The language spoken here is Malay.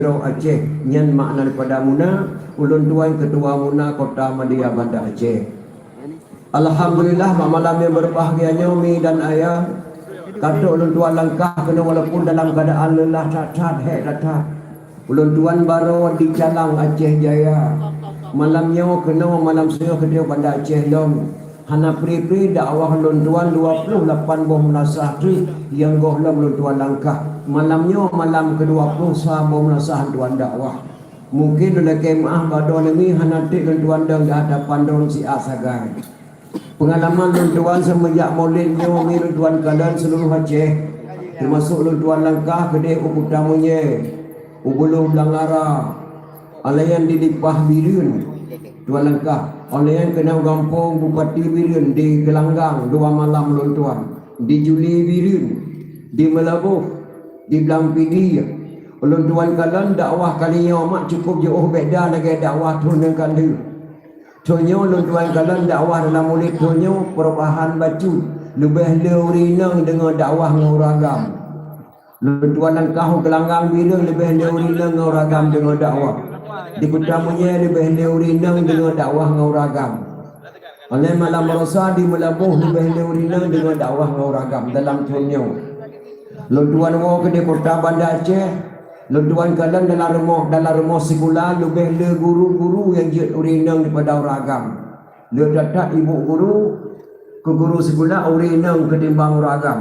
Aceh nyan makna daripada Muna ulun tuan ketua Muna Kota Media Bandar Aceh. Alhamdulillah malam yang berbahagianya umi dan ayah kata ulun tuan langkah kena walaupun dalam keadaan lelah cacat datang ulun tuan baru di Calang Aceh Jaya malamnya kena malam saya ke dia Bandar Aceh Long hana pri-pri dakwah ulun tuan 28 boh menasah tri yang gohlam ulun tuan langkah malamnya malam ke-20 sahabo menasah tuan dakwah mungkin oleh kemah badon ini hanati tuan dan hadapan don si asagai pengalaman tuan semenjak maulidnya mi tuan kalian seluruh Aceh termasuk tuan langkah kedai ubuk tamunya ubulu belangara alayan di Lipah Birun tuan langkah alayan kena gampung Bupati Birun di Gelanggang 2 malam tuan di Juli Birun di Melabuh di Blampidi ulun tuan kalian dakwah kalinya mak cukup jauh beda lagi dakwah turun kali tunyo ulun tuan kalian dakwah dalam mulut tunyo perubahan baju lebih leurinang dengan dakwah nguragam ulun tuan dan kau Gelanggang Birun lebih leurinang nguragam dengan dakwah di kutamunya lebih leurinang dengan dakwah nguragam oleh malam rasa di Melabuh lebih leurinang dengan dakwah nguragam dalam tunyo Lutuan wo ke di Kota Bandar Aceh, lutuan kalian dalam rumah sekolah lebih le guru-guru yang jut urinang daripada ragam. Le datang ibu guru ke guru sekolah urinang ketimbang ragam.